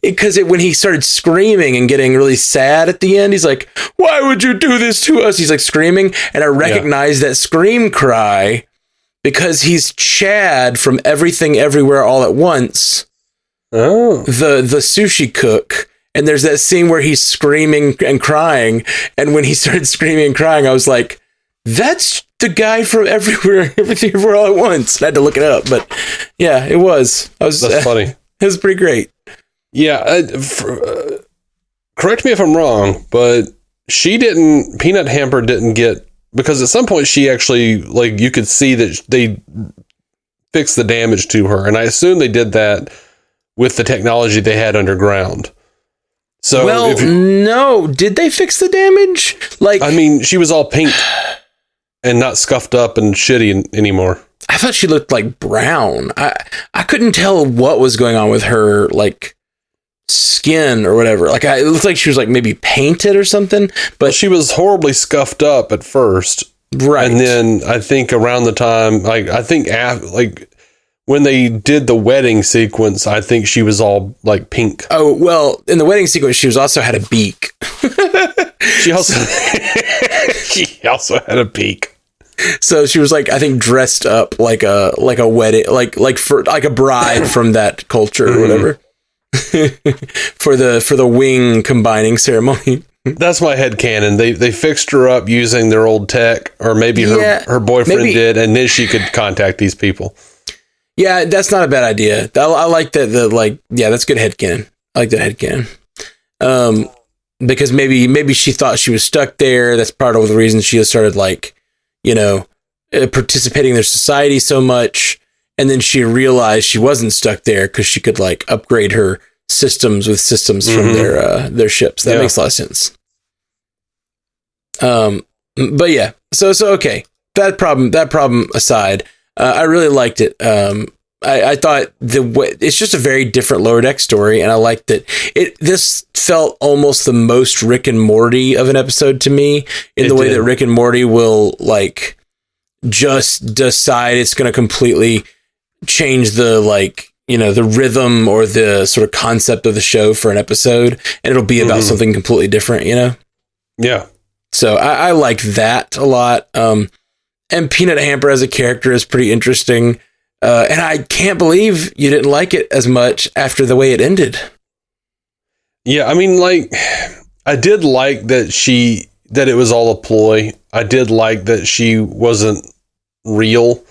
because when he started screaming and getting really sad at the end, he's like, "Why would you do this to us?" He's like screaming, and I recognize that scream cry because he's Chad from Everything Everywhere All at Once. Oh, the sushi cook, and there's that scene where he's screaming and crying, and when he started screaming and crying, I was like, "That's the guy from Everything Everywhere All at Once." I had to look it up, but yeah, it was. That's funny. It was pretty great. Yeah, correct me if I'm wrong, but Peanut Hamper didn't get, because at some point she actually, like, you could see that they fixed the damage to her, and I assume they did that with the technology they had underground. So, no, did they fix the damage? Like, I mean, she was all pink and not scuffed up and shitty anymore. I thought she looked like brown. I couldn't tell what was going on with her, like, skin or whatever. Like, it looked like she was like maybe painted or something, but she was horribly scuffed up at first, right? And then I think around the time, when they did the wedding sequence, I think she was all like pink. Oh, well, in the wedding sequence, she also had a beak. She also had a beak. So she was like, I think, dressed up like a wedding, like a bride from that culture or whatever. for the wing combining ceremony. That's my headcanon. They fixed her up using their old tech, or maybe her boyfriend did, and then she could contact these people. Yeah, that's not a bad idea. I like that. That's good headcanon. I like that headcanon. Because maybe she thought she was stuck there. That's part of the reason she started participating in their society so much. And then she realized she wasn't stuck there because she could like upgrade her systems with systems from their ships. That makes a lot of sense. But yeah, so okay. That problem aside, I really liked it. I thought it's just a very different Lower Deck story, and I liked that this felt almost the most Rick and Morty of an episode to me, in the way that Rick and Morty will like just decide it's going to completely change the the rhythm or the sort of concept of the show for an episode, and it'll be about something completely different, Yeah. So I like that a lot. And Peanut Hamper as a character is pretty interesting. And I can't believe you didn't like it as much after the way it ended. Yeah, I mean, like, I did like that it was all a ploy. I did like that she wasn't real.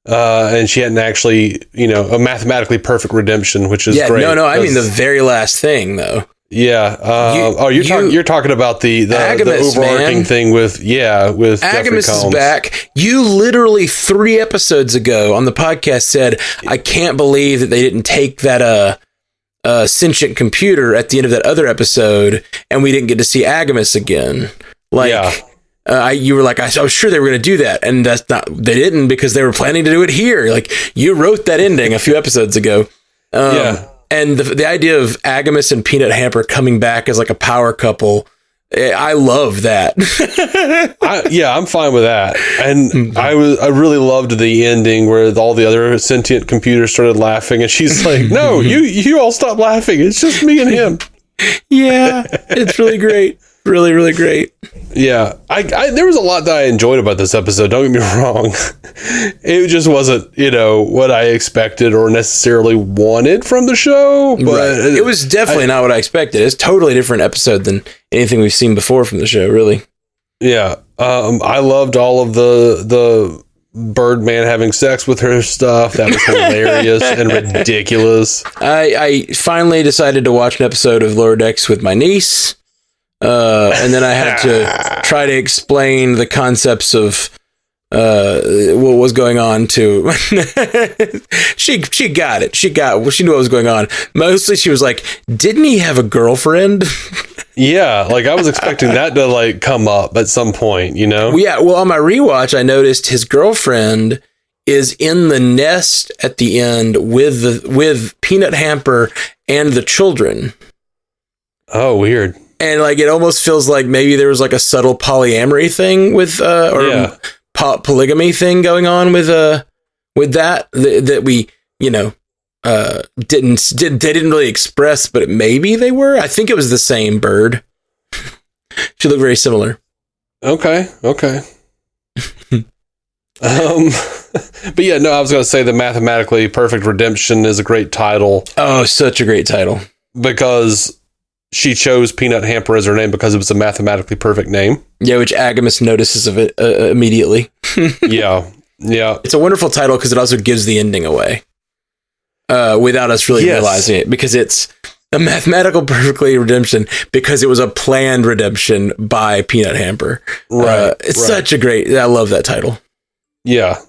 And she hadn't actually, a mathematically perfect redemption, which is great. No, I mean the very last thing, though. Yeah. You're talking about the Agamus, overarching thing with Agamus is back. You literally 3 episodes ago on the podcast said, I can't believe that they didn't take that sentient computer at the end of that other episode, and we didn't get to see Agamus again. You were like, I was sure they were going to do that, and that's not. They didn't, because they were planning to do it here. Like, you wrote that ending a few episodes ago. And the idea of Agamus and Peanut Hamper coming back as like a power couple, I love that. I'm fine with that. And I really loved the ending where all the other sentient computers started laughing, and she's like, "No, you all stop laughing. It's just me and him." Yeah, it's really great. Really, really great. Yeah, there was a lot that I enjoyed about this episode. Don't get me wrong. It just wasn't, what I expected or necessarily wanted from the show. But right. It was definitely not what I expected. It's a totally different episode than anything we've seen before from the show, really. Yeah. I loved all of the Birdman having sex with her stuff. That was hilarious and ridiculous. I finally decided to watch an episode of Lower Decks with my niece. And then I had to try to explain the concepts of what was going on to she got it. She knew what was going on. Mostly she was like, didn't he have a girlfriend? Yeah, like I was expecting that to like come up at some point, Yeah, well, on my rewatch I noticed his girlfriend is in the nest at the end with Peanut Hamper and the children. Oh, weird. And like it almost feels like maybe there was like a subtle polyamory thing with polygamy thing going on with that we didn't really express, but maybe they were. I think it was the same bird. She looked very similar. Okay. But yeah, no, I was going to say the Mathematically Perfect Redemption is a great title. Oh, such a great title. Because she chose Peanut Hamper as her name because it was a mathematically perfect name. Yeah, which Agamus notices of it immediately. Yeah. It's a wonderful title because it also gives the ending away without us really realizing it, because it's a mathematical perfectly redemption because it was a planned redemption by Peanut Hamper. Right. It's such a great. I love that title. Yeah.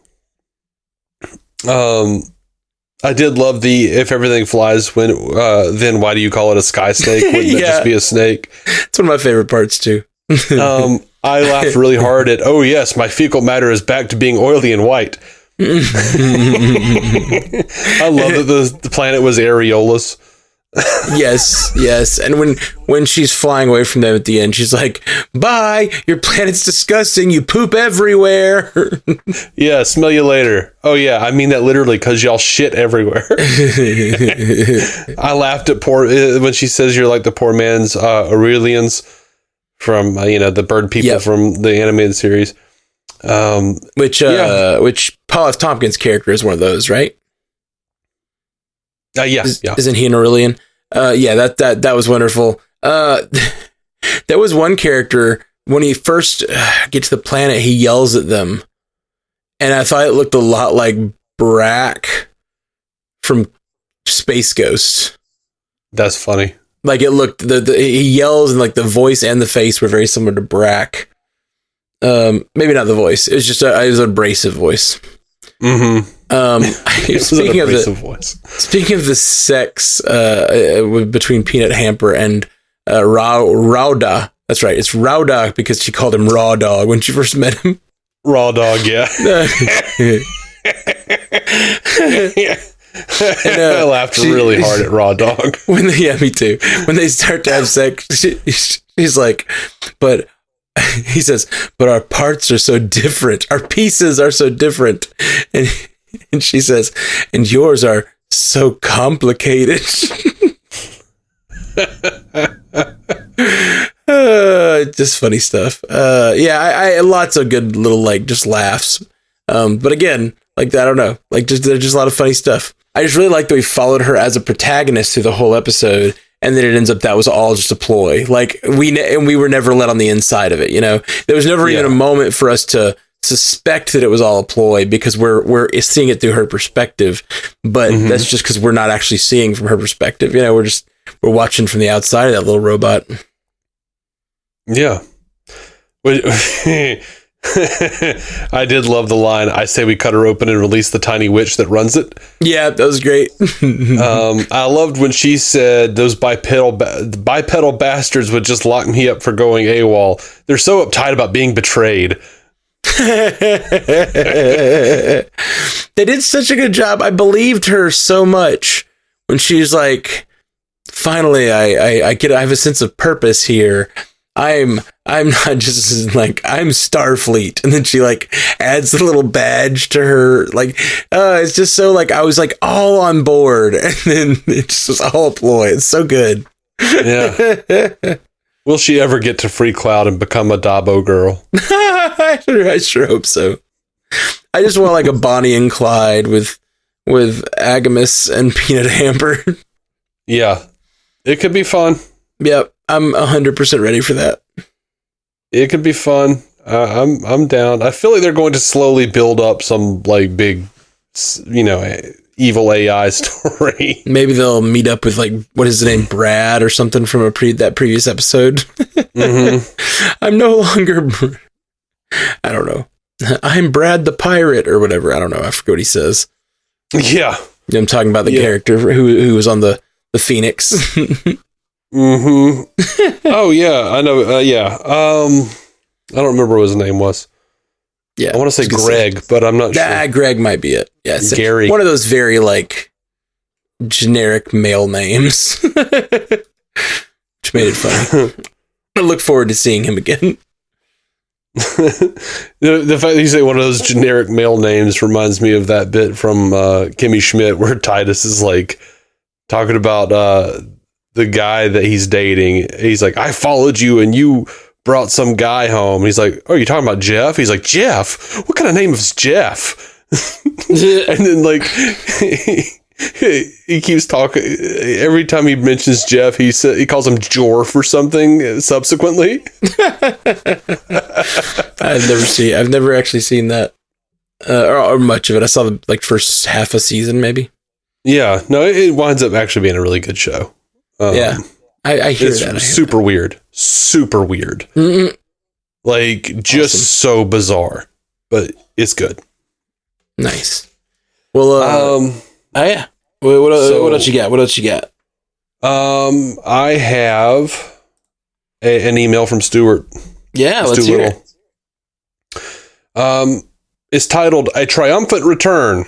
I did love the if everything flies, then why do you call it a sky snake? Wouldn't it just be a snake? It's one of my favorite parts too. I laughed really hard at, oh yes, my fecal matter is back to being oily and white. I love that the planet was areolus. Yes. And when she's flying away from them at the end, she's like, bye, your planet's disgusting, you poop everywhere. Yeah, smell you later. Oh yeah, I mean that literally, because y'all shit everywhere. I laughed at when she says you're like the poor man's Aurelians from the bird people from the animated series. Which Paul F. Tompkins' character is one of those, right? Isn't he an Aurelian? That was wonderful. There was one character, when he first gets to the planet, he yells at them, and I thought it looked a lot like Brack from Space Ghost. That's funny. Like it looked, he yells, and like the voice and the face were very similar to Brack. Maybe not the voice. It was just it was an abrasive voice. Mm-hmm. Speaking of the sex between Peanut Hamper and Rauda, that's right, it's Rauda because she called him Raw Dog when she first met him. Raw Dog, yeah. And, I laughed really hard at Raw Dog. Me too. When they start to have sex, she's like, but he says, but our parts are so different. Our pieces are so different. And she says, and yours are so complicated. Just funny stuff. I lots of good little just laughs. But again, I don't know, there's just a lot of funny stuff. I just really like that we followed her as a protagonist through the whole episode, and then it ends up that was all just a ploy. We were never let on the inside of it. There was never even a moment for us to suspect that it was all a ploy because we're seeing it through her perspective, but that's just because we're not actually seeing from her perspective. We're just we're watching from the outside of that little robot. Yeah. I did love the line, I say we cut her open and release the tiny witch that runs it. Yeah, that was great. I loved when she said those bipedal bastards would just lock me up for going AWOL. They're so uptight about being betrayed. They did such a good job. I believed her so much when she's like, finally, I have a sense of purpose here. I'm not just like, I'm Starfleet. And then she like adds a little badge to her. Like, it's just so like, I was like all on board. And then it just was all a ploy. It's so good. Yeah. Will she ever get to Free Cloud and become a Dabo girl? I sure hope so. I just want like a Bonnie and Clyde with Agamus and Peanut Hamper. Yeah. It could be fun. Yep. I'm 100% ready for that. It could be fun. I'm down. I feel like they're going to slowly build up some like big, evil AI story. Maybe they'll meet up with like, what is his name, Brad or something from that previous episode. Mm-hmm. I'm no longer. I don't know. I'm Brad the pirate or whatever. I don't know. I forget what he says. Yeah, I'm talking about the character who was on the Phoenix. Mm-hmm. Oh yeah, I know. Yeah. I don't remember what his name was. Yeah, I want to say Greg, but I'm not sure. Greg might be it. Yeah, Gary. One of those very like generic male names, which made it funny. I look forward to seeing him again. The fact that you say one of those generic male names reminds me of that bit from Kimmy Schmidt where Titus is like talking about the guy that he's dating. He's like, I followed you and you brought some guy home. He's like, oh, you're talking about Jeff? He's like, Jeff? What kind of name is Jeff? And then like he keeps talking. Every time he mentions Jeff, he calls him Jorf or something subsequently. I've never actually seen that or much of it. I saw the like first half a season maybe. Yeah, no, it winds up actually being a really good show. Yeah, I hear it's that. Super weird. Mm-mm. Like just awesome. So bizarre, but it's good. Nice. Well, yeah. What else you got? What else you got? I have an email from Stuart. Yeah, let's hear it. It's titled "A Triumphant Return,"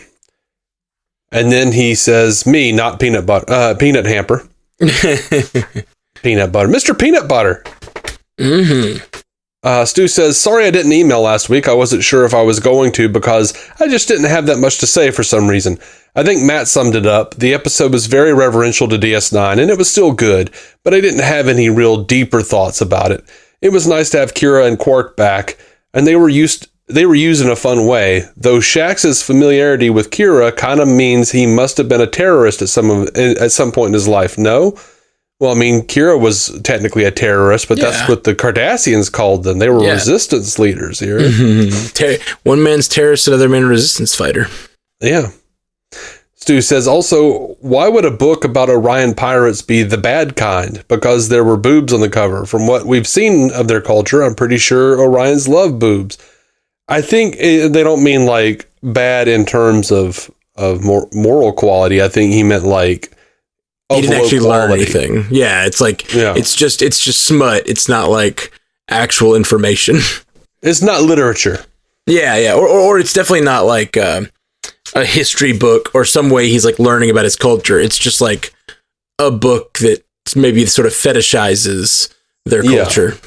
and then he says, "Me, not peanut butter, peanut hamper." Peanut butter, Mr. Peanut Butter. Mm-hmm. Stu says, sorry I didn't email last week. I wasn't sure if I was going to because I just didn't have that much to say for some reason. I think Matt summed it up. The episode was very reverential to DS9 and it was still good, but I didn't have any real deeper thoughts about it. It was nice to have Kira and Quark back, and they were used in a fun way, though Shax's familiarity with Kira kind of means he must have been a terrorist at some point in his life, no? Well, I mean, Kira was technically a terrorist, but that's what the Cardassians called them. They were resistance leaders here. Mm-hmm. One man's terrorist, another man resistance fighter. Yeah. Stu says, also, why would a book about Orion pirates be the bad kind? Because there were boobs on the cover. From what we've seen of their culture, I'm pretty sure Orions love boobs. I think they don't mean like bad in terms of moral quality. I think he meant like he didn't actually learn anything. Yeah, it's like it's just smut. It's not like actual information. It's not literature. Yeah, or it's definitely not like a history book or some way he's like learning about his culture. It's just like a book that maybe sort of fetishizes their culture.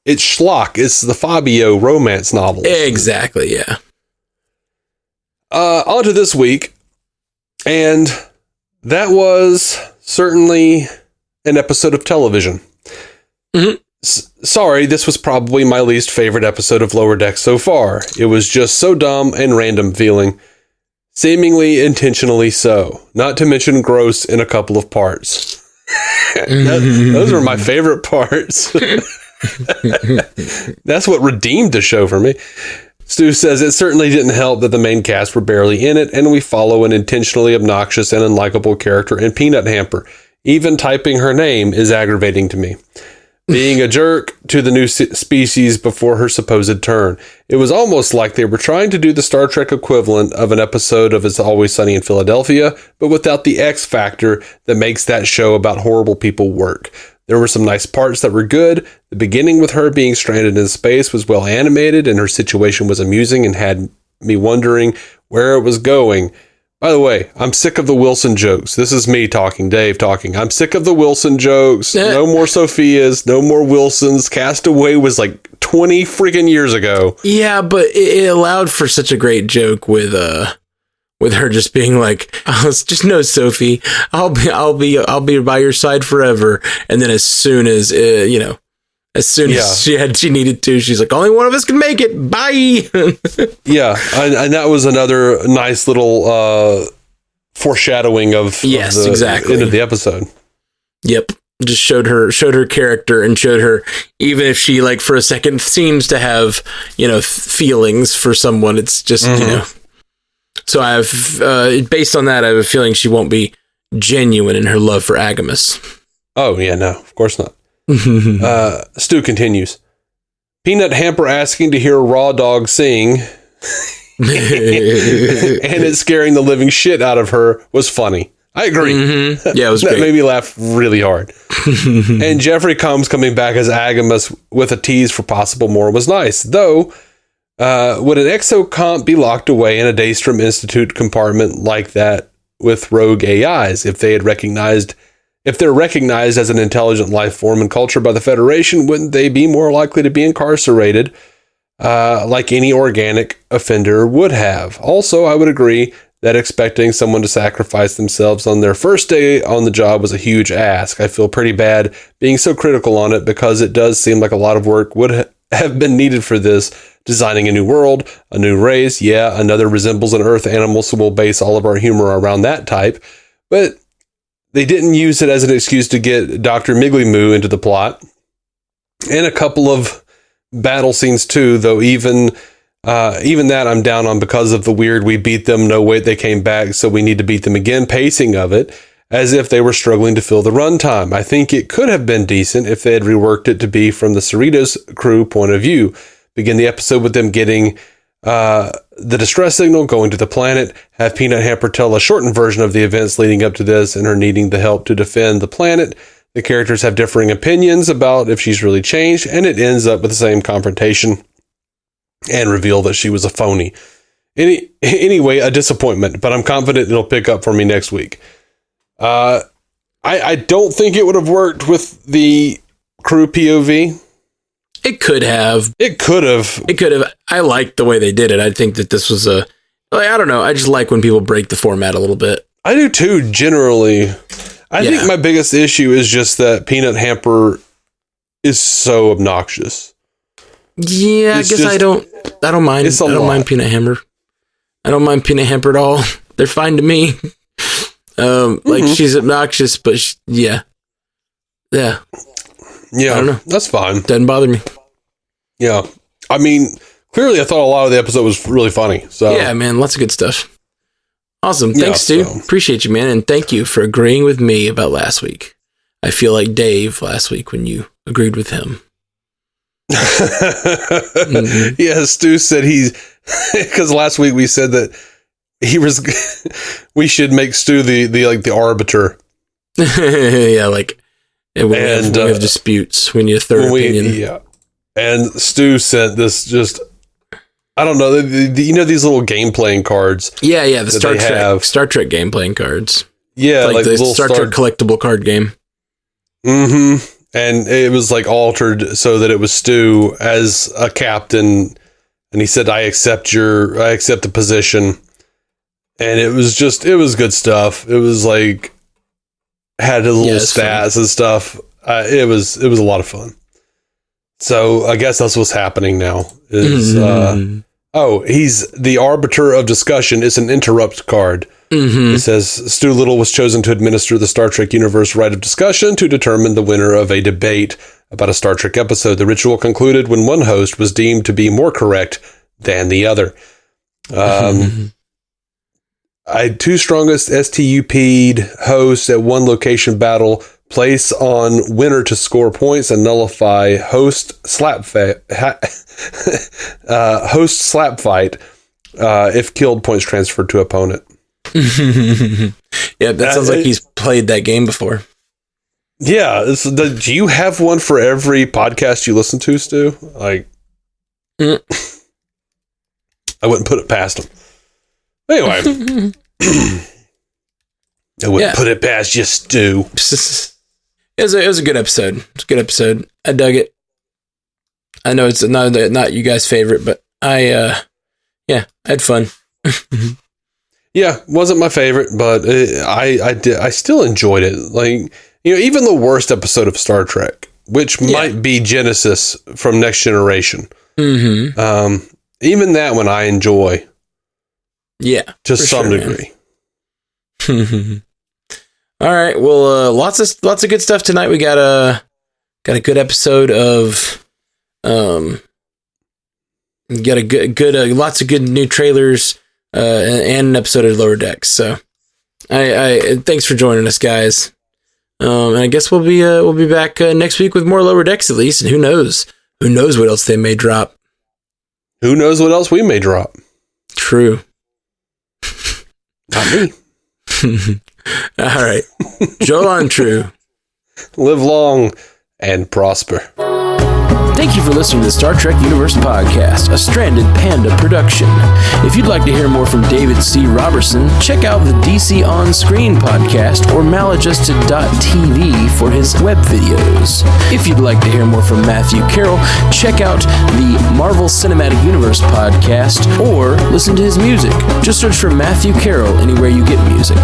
It's schlock. It's the Fabio romance novels. Exactly, yeah. On to this week. And that was certainly an episode of television. Mm-hmm. Sorry, this was probably my least favorite episode of Lower Decks so far. It was just so dumb and random feeling. Seemingly intentionally so. Not to mention gross in a couple of parts. Those were my favorite parts. That's what redeemed the show for me. Stu says it certainly didn't help that the main cast were barely in it, and we follow an intentionally obnoxious and unlikable character in Peanut Hamper. Even typing her name is aggravating to me. Being a jerk to the new species before her supposed turn. It was almost like they were trying to do the Star Trek equivalent of an episode of It's Always Sunny in Philadelphia, but without the X factor that makes that show about horrible people work. There were some nice parts that were good. The beginning with her being stranded in space was well animated, and her situation was amusing and had me wondering where it was going. By the way, I'm sick of the Wilson jokes. This is me talking, Dave talking. I'm sick of the Wilson jokes. No more Sophias, no more Wilsons. Castaway was like 20 freaking years ago. Yeah, but it allowed for such a great joke with her just being like, just no, Sophie, I'll be by your side forever. And then as soon as as she needed to, she's like, only one of us can make it. Bye. Yeah. And that was another nice little foreshadowing of exactly end of the episode. Yep. Just showed her character and showed her, even if she like for a second seems to have, feelings for someone, it's just, so I have, based on that, I have a feeling she won't be genuine in her love for Agamus. Oh yeah, no, of course not. Stu continues. Peanut Hamper asking to hear a raw dog sing and it scaring the living shit out of her was funny. I agree. Mm-hmm. Yeah, it was that great. made me laugh really hard. And Jeffrey Combs coming back as Agamus with a tease for possible more was nice. Though, would an exocomp be locked away in a Daystrom Institute compartment like that with rogue AIs if they're recognized as an intelligent life form and culture by the Federation? Wouldn't they be more likely to be incarcerated like any organic offender would have? Also, I would agree that expecting someone to sacrifice themselves on their first day on the job was a huge ask. I feel pretty bad being so critical on it because it does seem like a lot of work would have been needed for this. Designing a new world, a new race, another resembles an Earth animal, so we'll base all of our humor around that type. But they didn't use it as an excuse to get Dr. Miglimoo into the plot. And a couple of battle scenes too, though even that I'm down on because of the weird we beat them, no wait, they came back, so we need to beat them again pacing of it, as if they were struggling to fill the runtime. I think it could have been decent if they had reworked it to be from the Cerritos crew point of view. Begin the episode with them getting the distress signal, going to the planet, have Peanut Hamper tell a shortened version of the events leading up to this and her needing the help to defend the planet. The characters have differing opinions about if she's really changed, and it ends up with the same confrontation and reveal that she was a phony. Anyway, a disappointment, but I'm confident it'll pick up for me next week. I don't think it would have worked with the crew POV. It could have. I liked the way they did it. I think that this was I don't know. I just like when people break the format a little bit. I do too, generally. I think my biggest issue is just that Peanut Hamper is so obnoxious. Yeah, I guess I don't mind. I don't mind Peanut Hamper. I don't mind Peanut Hamper at all. They're fine to me. Like she's obnoxious, but yeah. Yeah, I don't know. That's fine. Doesn't bother me. Yeah. I mean, clearly I thought a lot of the episode was really funny. So yeah, man, lots of good stuff. Awesome. Thanks, Stu. Appreciate you, man. And thank you for agreeing with me about last week. I feel like Dave last week when you agreed with him. Yeah, Stu said because last week we said that we should make Stu the arbiter. Yeah, like we have disputes. We need a third opinion. Yeah. And Stu sent this just, I don't know, these little game playing cards. Yeah, the Star Trek game playing cards. Yeah, like the Star Trek collectible card game. Mm-hmm. And it was like altered so that it was Stu as a captain, and he said, I accept the position. And it was good stuff. It was like, had his little stats and stuff. It was a lot of fun. So I guess that's what's happening now is, he's the arbiter of discussion. It's an interrupt card. Mm-hmm. It says Stu Little was chosen to administer the Star Trek universe right of discussion to determine the winner of a debate about a Star Trek episode. The ritual concluded when one host was deemed to be more correct than the other. I had 2 strongest STUP'd hosts at one location battle. Place on winner to score points and nullify host slap fight. If killed, points transferred to opponent. Yeah, that sounds like he's played that game before. Yeah, do you have one for every podcast you listen to, Stu? Like, I wouldn't put it past him. Anyway, I wouldn't put it past you, Stu. It was a good episode. It's a good episode. I dug it. I know it's not you guys' favorite, but I had fun. Yeah, wasn't my favorite, but I still enjoyed it. Like, even the worst episode of Star Trek, which might be Genesis from Next Generation. Mm-hmm. Even that one I enjoy. Yeah, to some degree. All right. Well, lots of good stuff tonight. We got a good episode of got a good lots of good new trailers and an episode of Lower Decks. So, I thanks for joining us, guys. And I guess we'll be back next week with more Lower Decks at least. And who knows what else they may drop. Who knows what else we may drop? True. Not me. All right. Joel on True. Live long and prosper. Thank you for listening to the Star Trek Universe Podcast, a Stranded Panda production. If you'd like to hear more from David C. Robertson, check out the DC On Screen podcast or maladjusted.tv for his web videos. If you'd like to hear more from Matthew Carroll, check out the Marvel Cinematic Universe podcast or listen to his music. Just search for Matthew Carroll anywhere you get music.